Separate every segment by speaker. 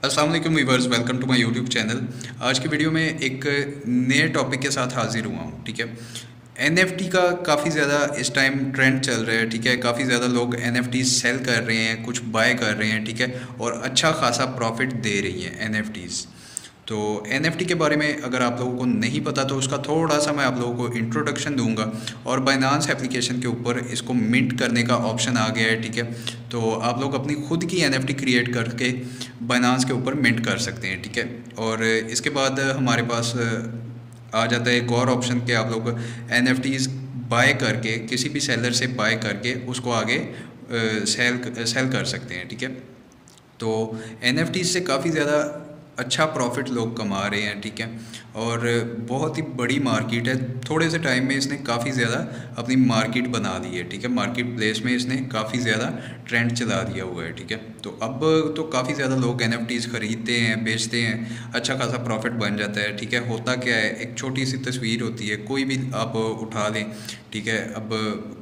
Speaker 1: अस्सलाम वालेकुम viewers, welcome to my YouTube channel. आज की वीडियो में एक नए टॉपिक के साथ हाजिर हुआ हूँ। ठीक है, एनएफटी का काफ़ी ज़्यादा इस टाइम ट्रेंड चल रहा है। ठीक है, काफ़ी ज़्यादा लोग एनएफटी सेल कर रहे हैं, कुछ बाय कर रहे हैं। ठीक है, और अच्छा खासा प्रॉफिट दे रही हैं एनएफटीज़। तो एनएफटी के बारे में अगर आप लोगों को नहीं पता तो उसका थोड़ा सा मैं आप लोगों को इंट्रोडक्शन दूंगा। और बाइनांस एप्लीकेशन के ऊपर इसको मिंट करने का ऑप्शन आ गया है। ठीक है, तो आप लोग अपनी खुद की एनएफटी क्रिएट करके बाइनांस के ऊपर मिंट कर सकते हैं। ठीक है, और इसके बाद हमारे पास आ जाता है एक और ऑप्शन कि आप लोग एनएफटीज़ बाय करके किसी भी सेलर से बाय करके उसको आगे सेल कर सकते हैं। ठीक है, तो एनएफटीज़ से काफ़ी ज़्यादा अच्छा प्रॉफिट लोग कमा रहे हैं। ठीक है, और बहुत ही बड़ी मार्केट है। थोड़े से टाइम में इसने काफ़ी ज़्यादा अपनी मार्केट बना दी है। ठीक है, मार्केट प्लेस में इसने काफ़ी ज़्यादा ट्रेंड चला दिया हुआ है। ठीक है, तो अब तो काफ़ी ज़्यादा लोग एनएफटीज़ ख़रीदते हैं, बेचते हैं, अच्छा खासा प्रॉफिट बन जाता है। ठीक है, होता क्या है, एक छोटी सी तस्वीर होती है, कोई भी आप उठा लें। ठीक है, अब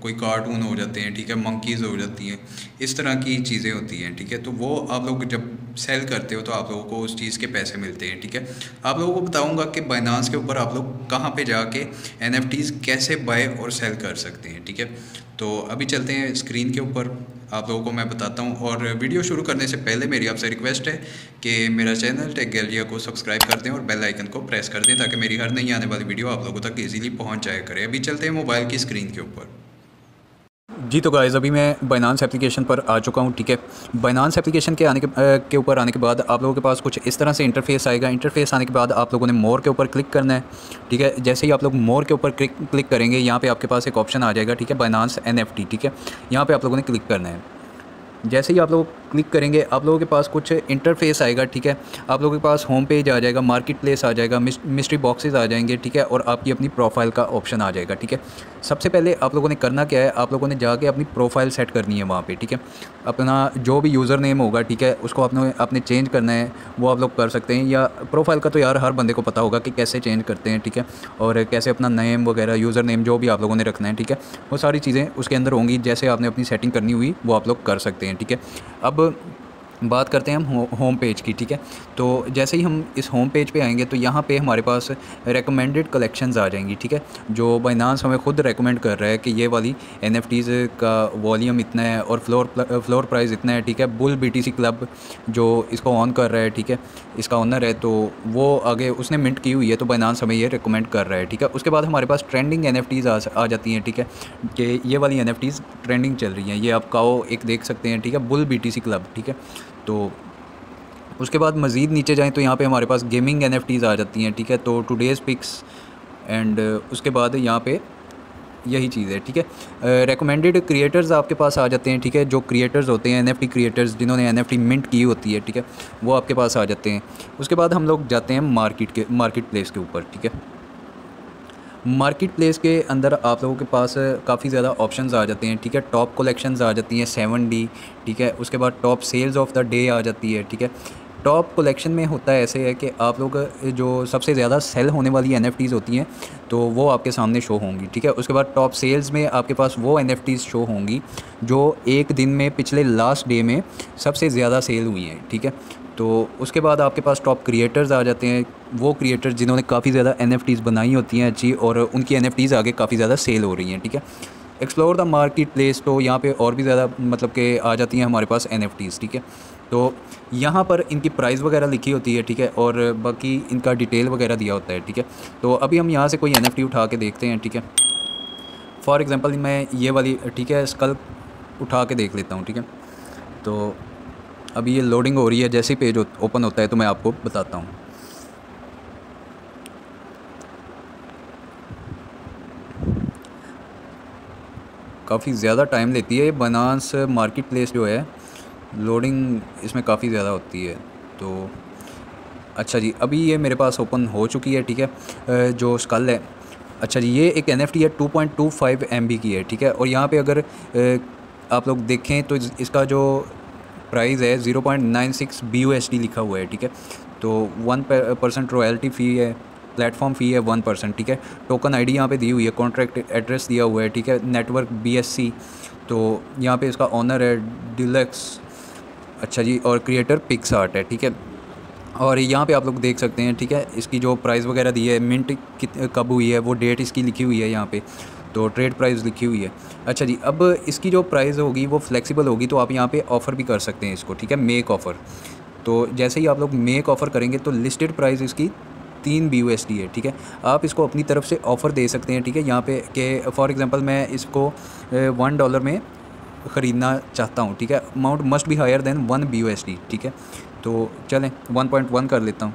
Speaker 1: कोई कार्टून हो जाते हैं, ठीक है, मंकीज़ हो जाती हैं, इस तरह की चीज़ें होती हैं। ठीक है, तो वो आप लोग जब सेल करते हो तो आप लोगों को उस चीज़ के पैसे मिलते हैं। ठीक है, आप लोगों को बताऊंगा कि बाइनांस के ऊपर आप लोग कहाँ पे जाके एनएफटीज़ कैसे बाय और सेल कर सकते हैं। ठीक है, तो अभी चलते हैं स्क्रीन के ऊपर, आप लोगों को मैं बताता हूँ। और वीडियो शुरू करने से पहले मेरी आपसे रिक्वेस्ट है कि मेरा चैनल टेक गैलेरिया को सब्सक्राइब कर दें और बेल आइकन को प्रेस कर दें ताकि मेरी हर नई आने वाली वीडियो आप लोगों तक इजीली पहुँच जाया करे। अभी चलते हैं मोबाइल की स्क्रीन के ऊपर।
Speaker 2: जी तो गाइज़, अभी मैं बाइनांस एप्लीकेशन पर आ चुका हूँ। ठीक है, बाइनांस एप्लीकेशन के ऊपर आने के बाद आप लोगों के पास कुछ इस तरह से इंटरफेस आएगा। इंटरफेस आने के बाद आप लोगों ने मोर के ऊपर क्लिक करना है। ठीक है, जैसे ही आप लोग मोर के ऊपर क्लिक करेंगे, यहाँ पे आपके पास एक ऑप्शन आ जाएगा। ठीक है, बाइनांस एनएफटी। ठीक है, यहाँ पे आप लोगों ने क्लिक करना है। जैसे ही आप लोग क्लिक करेंगे, आप लोगों के पास कुछ इंटरफेस आएगा। ठीक है, आप लोगों के पास होम पेज आ जाएगा, मार्केट प्लेस आ जाएगा, मिस्ट्री बॉक्सेस आ जाएंगे। ठीक है, और आपकी अपनी प्रोफाइल का ऑप्शन आ जाएगा। ठीक है, सबसे पहले आप लोगों ने करना क्या है, आप लोगों ने जाके अपनी प्रोफाइल सेट करनी है वहाँ पे। ठीक है, अपना जो भी यूज़र नेम होगा, ठीक है, उसको आपने चेंज करना है, वो आप लोग कर सकते हैं। या प्रोफाइल का तो यार हर बंदे को पता होगा कि कैसे चेंज करते हैं। ठीक है, और कैसे अपना नेम वगैरह, यूज़र नेम जो भी आप लोगों ने रखना है, ठीक है, वो सारी चीज़ें उसके अंदर होंगी। जैसे आपने अपनी सेटिंग करनी हुई वो आप लोग कर सकते हैं। ठीक है, अब बात करते हैं हम होम पेज की। ठीक है, तो जैसे ही हम इस होम पेज पे आएंगे तो यहाँ पे हमारे पास रेकमेंडेड कलेक्शंस आ जाएंगी। ठीक है, जो बाइनांस हमें खुद रेकमेंड कर रहा है कि ये वाली एनएफटीज़ का वॉल्यूम इतना है और फ्लोर प्राइस इतना है। ठीक है, बुल बीटीसी क्लब जो इसको ऑन कर रहा है, ठीक है, इसका ऑनर है, तो वो आगे उसने मिंट की हुई है, तो बाइनांस हमें ये रिकमेंड कर रहा है। ठीक है, उसके बाद हमारे पास ट्रेंडिंग एनएफटीज़ आ जाती हैं। ठीक है, कि ये वाली एनएफटीज़ ट्रेंडिंग चल रही हैं, ये आप काओ एक देख सकते हैं। ठीक है, बुल बीटीसी क्लब। ठीक है, तो उसके बाद मज़ीद नीचे जाएँ तो यहाँ पे हमारे पास गेमिंग एनएफटीज़ आ जाती हैं। ठीक है, तो टुडेज़ पिक्स एंड उसके बाद यहाँ पे यही चीज़ है। ठीक है, रेकमेंडेड क्रिएटर्स आपके पास आ जाते हैं। ठीक है, जो क्रिएटर्स होते हैं एनएफटी क्रिएटर्स जिन्होंने एनएफटी मिंट की होती है, ठीक है, वो आपके पास आ जाते हैं। उसके बाद हम लोग जाते हैं मार्केट प्लेस के ऊपर। ठीक है, मार्केट प्लेस के अंदर आप लोगों के पास काफ़ी ज़्यादा ऑप्शंस आ जाते हैं। ठीक है, टॉप कलेक्शंस आ जाती हैं 7D। ठीक है, उसके बाद top sales of the day आ जाती है। ठीक है, टॉप कलेक्शन में होता है ऐसे है कि आप लोग जो सबसे ज़्यादा सेल होने वाली एनएफटीज़ होती हैं तो वो आपके सामने शो होंगी। ठीक है, उसके बाद टॉप सेल्स में आपके पास वो एनएफटीज़ शो होंगी जो एक दिन में पिछले लास्ट डे में सबसे ज़्यादा सेल हुई हैं। ठीक है, तो उसके बाद आपके पास टॉप क्रिएटर्स आ जाते हैं, वो क्रिएटर्स जिन्होंने काफ़ी ज़्यादा एनएफटीज़ बनाई होती हैं अच्छी, और उनकी एनएफटीज़ आगे काफ़ी ज़्यादा सेल हो रही हैं। ठीक है, एक्सप्लोर द मार्केट प्लेस, तो यहाँ पे और भी ज़्यादा मतलब कि आ जाती हैं हमारे पास एनएफटीज़। ठीक है, तो यहाँ पर इनकी प्राइस वगैरह लिखी होती है। ठीक है, और बाकी इनका डिटेल वगैरह दिया होता है। ठीक है, तो अभी हम यहाँ से कोई एनएफटी उठा के देखते हैं। ठीक है, फॉर एग्ज़ाम्पल मैं ये वाली, ठीक है, स्कल उठा के देख लेता हूँ। ठीक है, तो अभी ये लोडिंग हो रही है, जैसे ही पेज ओपन होता है तो मैं आपको बताता हूँ। काफ़ी ज़्यादा टाइम लेती है बाइनांस मार्केट प्लेस जो है, लोडिंग इसमें काफ़ी ज़्यादा होती है। तो अच्छा जी, अभी ये मेरे पास ओपन हो चुकी है। ठीक है, जो स्कल है, अच्छा जी, ये एक एनएफटी है 2.25 MB की है। ठीक है, और यहाँ पे अगर आप लोग देखें तो इसका जो प्राइस है 0.96 BUSD लिखा हुआ है। ठीक है, तो 1% रॉयल्टी फ़ी है, प्लेटफॉर्म फ़ी है 1%। ठीक है, टोकन आईडी यहाँ पे दी हुई है, कॉन्ट्रैक्ट एड्रेस दिया हुआ है। ठीक है, नेटवर्क BSC, तो यहाँ पे इसका ऑनर है डिलक्स। अच्छा जी, और क्रिएटर पिक्स आर्ट है। ठीक है, और यहाँ पे आप लोग देख सकते हैं, ठीक है, इसकी जो प्राइस वगैरह दी है, मिंट कब हुई है, वो डेट इसकी लिखी हुई है यहाँ पे, तो ट्रेड प्राइस लिखी हुई है। अच्छा जी, अब इसकी जो प्राइस होगी वो फ्लेक्सिबल होगी, तो आप यहाँ पे ऑफ़र भी कर सकते हैं इसको, ठीक है, मेक ऑफ़र। तो जैसे ही आप लोग मेक ऑफ़र करेंगे तो लिस्टेड प्राइस इसकी 3 BUSD है, ठीक है। आप इसको अपनी तरफ से ऑफ़र दे सकते हैं, ठीक है, यहाँ पे कि फॉर एग्ज़ाम्पल मैं इसको $1 में ख़रीदना चाहता हूँ, ठीक है, amount must be higher than 1 BUSD, ठीक है। तो चलें 1.1 कर लेता हूँ,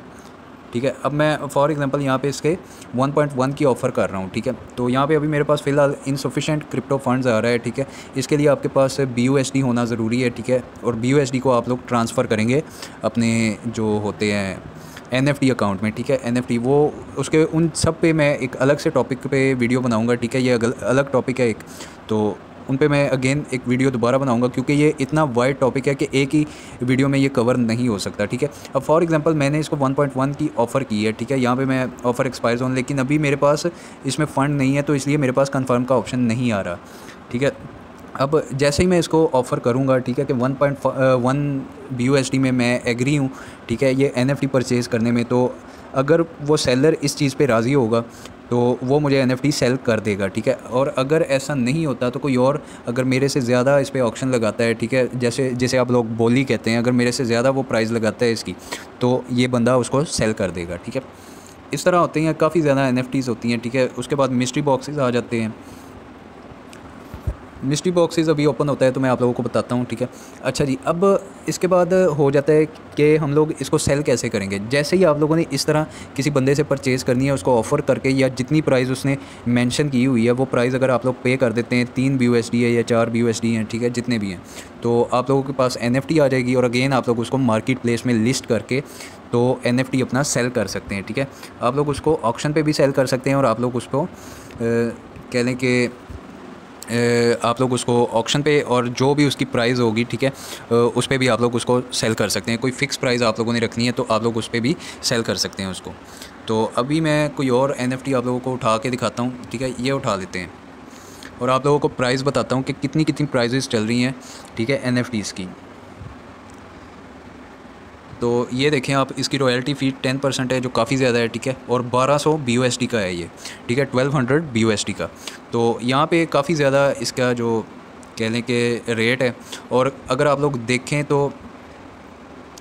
Speaker 2: ठीक है। अब मैं फॉर एग्ज़ाम्पल यहाँ पे इसके 1.1 की ऑफ़र कर रहा हूँ, ठीक है। तो यहाँ पे अभी मेरे पास फ़िलहाल इनसफिशेंट क्रिप्टो फंड्स आ रहा है, ठीक है। इसके लिए आपके पास BUSD होना ज़रूरी है, ठीक है, और BUSD को आप लोग ट्रांसफ़र करेंगे अपने जो होते हैं NFT अकाउंट में, ठीक है। NFT वो उसके उन सब पे मैं एक अलग से टॉपिक पे वीडियो बनाऊँगा, ठीक है, ये अलग टॉपिक है एक, तो उन पे मैं अगेन एक वीडियो दोबारा बनाऊंगा, क्योंकि ये इतना वाइड टॉपिक है कि एक ही वीडियो में ये कवर नहीं हो सकता, ठीक है। अब फॉर एग्जांपल मैंने इसको 1.1 की ऑफ़र की है, ठीक है, यहाँ पे मैं ऑफ़र एक्सपायर जोन, लेकिन अभी मेरे पास इसमें फ़ंड नहीं है, तो इसलिए मेरे पास कन्फर्म का ऑप्शन नहीं आ रहा, ठीक है। अब जैसे ही मैं इसको ऑफ़र करूँगा, ठीक है, कि 1.1 BUSD में मैं एग्री हूँ, ठीक है, ये NFT परचेज़ करने में, तो अगर वो सेलर इस चीज़ पे राज़ी होगा तो वो मुझे NFT सेल कर देगा, ठीक है। और अगर ऐसा नहीं होता तो कोई और अगर मेरे से ज़्यादा इस पे ऑक्शन लगाता है, ठीक है, जैसे आप लोग बोली कहते हैं, अगर मेरे से ज़्यादा वो प्राइस लगाता है इसकी, तो ये बंदा उसको सेल कर देगा, ठीक है। इस तरह होते हैं, काफ़ी ज़्यादा NFTs होती हैं, ठीक है। उसके बाद मिस्ट्री बॉक्सेस आ जाते हैं। मिस्ट्री बॉक्सेस अभी ओपन होता है तो मैं आप लोगों को बताता हूँ, ठीक है। अच्छा जी, अब इसके बाद हो जाता है कि हम लोग इसको सेल कैसे करेंगे। जैसे ही आप लोगों ने इस तरह किसी बंदे से परचेज़ करनी है, उसको ऑफ़र करके, या जितनी प्राइस उसने मेंशन की हुई है वो प्राइस अगर आप लोग पे कर देते हैं, 3 BUSD है या 4 BUSD हैं, ठीक है, जितने भी हैं, तो आप लोगों के पास NFT आ जाएगी, और अगेन आप लोग उसको मार्केट प्लेस में लिस्ट करके तो NFT अपना सेल कर सकते हैं, ठीक है। आप लोग उसको ऑक्शन पे भी सेल कर सकते हैं, और आप लोग उसको कह लें कि आप लोग उसको ऑक्शन पे, और जो भी उसकी प्राइस होगी, ठीक है, उस पे भी आप लोग उसको सेल कर सकते हैं। कोई फ़िक्स प्राइस आप लोगों ने रखनी है तो आप लोग उस पे भी सेल कर सकते हैं उसको। तो अभी मैं कोई और NFT आप लोगों को उठा के दिखाता हूँ, ठीक है, ये उठा लेते हैं, और आप लोगों को प्राइस बताता हूँ कि कितनी कितनी प्राइजेस चल रही हैं, ठीक है, NFTs की। तो ये देखें आप, इसकी रॉयल्टी फ़ी 10% है, जो काफ़ी ज़्यादा है, ठीक है, और 1200 BUSD का है ये, ठीक है, 1200 BUSD का। तो यहाँ पे काफ़ी ज़्यादा इसका जो कह लें कि रेट है। और अगर आप लोग देखें तो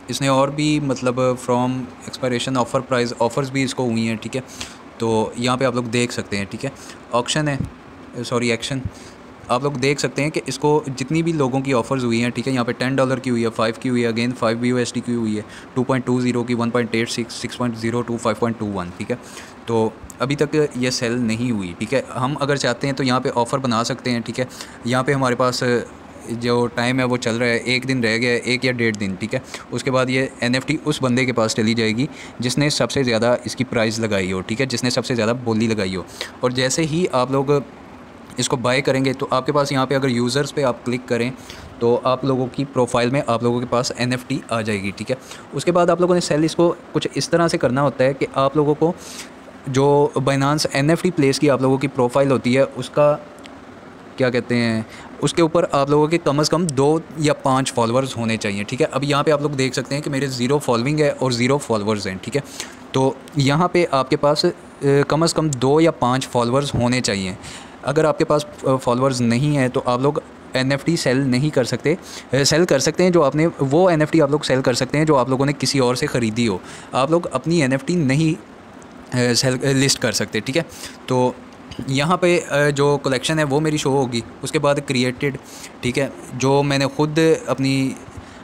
Speaker 2: इसने और भी मतलब from expiration offer price offers भी इसको हुई हैं, ठीक है। तो यहाँ पे आप लोग देख सकते हैं, ठीक है, ऑक्शन है, सॉरी एक्शन, आप लोग देख सकते हैं कि इसको जितनी भी लोगों की ऑफ़र्स हुई हैं, ठीक है, यहाँ पे $10 की हुई है, 5 की हुई है, अगेन 5 BUSD की हुई है, 2.20 की, 1.86, 6.02, 5.21, ठीक है। तो अभी तक ये सेल नहीं हुई, ठीक है। हम अगर चाहते हैं तो यहाँ पे ऑफ़र बना सकते हैं, ठीक है। यहाँ पे हमारे पास जो टाइम है वो चल रहा है, 1 दिन रह गया है, 1 या 1.5 दिन, ठीक है। उसके बाद ये NFT उस बंदे के पास चली जाएगी जिसने सबसे ज़्यादा इसकी प्राइस लगाई हो, ठीक है, जिसने सबसे ज़्यादा बोली लगाई हो। और जैसे ही आप लोग इसको बाय करेंगे तो आपके पास यहाँ पे अगर यूज़र्स पे आप क्लिक करें तो आप लोगों की प्रोफाइल में आप लोगों के पास NFT आ जाएगी, ठीक है। उसके बाद आप लोगों ने सेल इसको कुछ इस तरह से करना होता है कि आप लोगों को जो बाइनेंस NFT प्लेस की आप लोगों की प्रोफाइल होती है, उसका क्या कहते हैं, उसके ऊपर आप लोगों के कम से कम 2 या 5 फॉलोअर्स होने चाहिए, ठीक है। अब यहाँ पे आप लोग देख सकते हैं कि मेरे 0 फॉलोइंग है और 0 फॉलोअर्स हैं, ठीक है। तो यहाँ पे आपके पास कम से कम 2 या 5 फॉलोअर्स होने चाहिए। अगर आपके पास फॉलोअर्स नहीं है तो आप लोग NFT सेल नहीं कर सकते। सेल कर सकते हैं जो आपने, वो NFT आप लोग सेल कर सकते हैं जो आप लोगों ने किसी और से ख़रीदी हो। आप लोग अपनी NFT नहीं सेल लिस्ट कर सकते, ठीक है। तो यहाँ पे जो कलेक्शन है वो मेरी शो होगी, उसके बाद क्रिएटेड, ठीक है, जो मैंने ख़ुद अपनी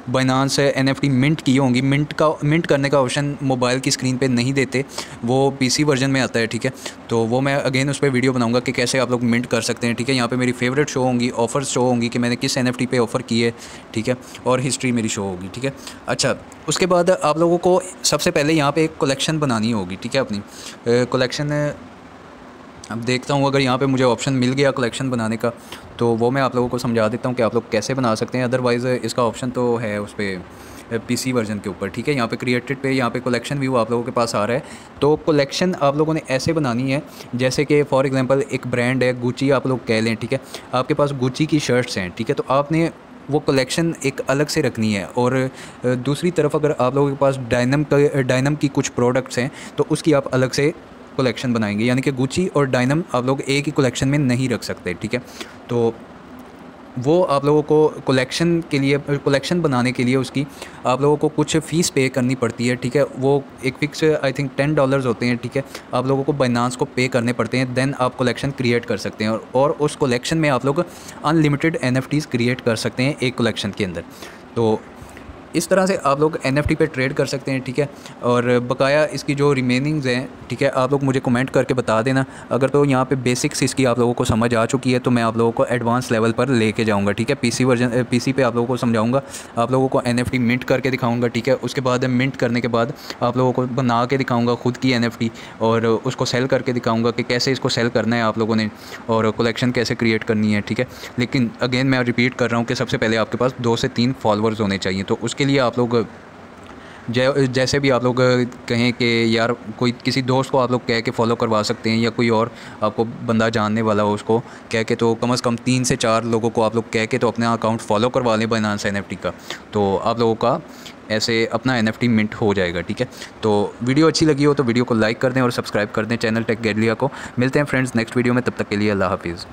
Speaker 2: बाइनेंस से NFT मिंट की होंगी। मिंट करने का ऑप्शन मोबाइल की स्क्रीन पे नहीं देते, वो PC वर्जन में आता है, ठीक है। तो वो मैं अगेन उस पर वीडियो बनाऊंगा कि कैसे आप लोग मिंट कर सकते हैं, ठीक है। यहाँ पे मेरी फेवरेट शो होंगी, ऑफ़र्स शो होंगी कि मैंने किस NFT पे ऑफ़र की है, ठीक है, और हिस्ट्री मेरी शो होगी, ठीक है। अच्छा, उसके बाद आप लोगों को सबसे पहले यहाँ पर एक कलेक्शन बनानी होगी, ठीक है, अपनी कलेक्शन। अब देखता हूँ अगर यहाँ पे मुझे ऑप्शन मिल गया कलेक्शन बनाने का तो वो मैं आप लोगों को समझा देता हूँ कि आप लोग कैसे बना सकते हैं। अदरवाइज़ इसका ऑप्शन तो है उस पर PC वर्जन के ऊपर, ठीक है। यहाँ पे क्रिएटेड पे यहाँ पे कलेक्शन व्यू आप लोगों के पास आ रहा है। तो कलेक्शन आप लोगों ने ऐसे बनानी है जैसे कि फॉर एग्जांपल एक ब्रांड है गुची, आप लोग कह लें, ठीक है। आपके पास गुची की शर्ट्स हैं, ठीक है। तो आपने वो कलेक्शन एक अलग से रखनी है। और दूसरी तरफ अगर आप लोगों के पास डायनम की कुछ प्रोडक्ट्स हैं तो उसकी आप अलग से कलेक्शन बनाएंगे, यानी कि गुची और डायनम आप लोग एक ही कलेक्शन में नहीं रख सकते, ठीक है। तो वो आप लोगों को कलेक्शन बनाने के लिए उसकी आप लोगों को कुछ फ़ीस पे करनी पड़ती है, ठीक है। वो एक फ़िक्स आई थिंक $10 होते हैं, ठीक है। आप लोगों को बाइनांस को पे करने पड़ते हैं, देन आप कलेक्शन क्रिएट कर सकते हैं और उस कलेक्शन में आप लोग अनलिमिटेड NFTs क्रिएट कर सकते हैं एक कलेक्शन के अंदर। तो इस तरह से आप लोग NFT पे ट्रेड कर सकते हैं, ठीक है। और बकाया इसकी जो रिमेनिंग्स हैं, ठीक है, आप लोग मुझे कमेंट करके बता देना। अगर तो यहाँ पे बेसिक्स इसकी आप लोगों को समझ आ चुकी है तो मैं आप लोगों को एडवांस लेवल पर लेके जाऊँगा, ठीक है। PC पे आप लोगों को समझाऊँगा, आप लोगों को NFT मिंट करके दिखाऊँगा, ठीक है। उसके बाद मिंट करने के बाद आप लोगों को बना के दिखाऊँगा खुद की NFT और उसको सेल करके दिखाऊँगा कि कैसे इसको सेल करना है आप लोगों ने और कलेक्शन कैसे क्रिएट करनी है, ठीक है। लेकिन अगेन मैं रिपीट कर रहा हूँ कि सबसे पहले आपके पास 2 से 3 फॉलोअर्स होने चाहिए। तो उसके लिए आप लोग जैसे भी आप लोग कहें कि यार कोई किसी दोस्त को आप लोग कह के फ़ॉलो करवा सकते हैं या कोई और आपको बंदा जानने वाला हो उसको कह के, तो कम से कम 3 से 4 लोगों को आप लोग कह के तो अपना अकाउंट फ़ॉलो करवा लें बाइनांस NFT का, तो आप लोगों का ऐसे अपना NFT मिंट हो जाएगा, ठीक है। तो वीडियो अच्छी लगी हो तो वीडियो को लाइक कर दें और सब्सक्राइब कर दें चैनल टेक गैलिया को। मिलते हैं फ्रेंड्स नेक्स्ट वीडियो में, तब तक के लिए अल्लाह हाफिज़।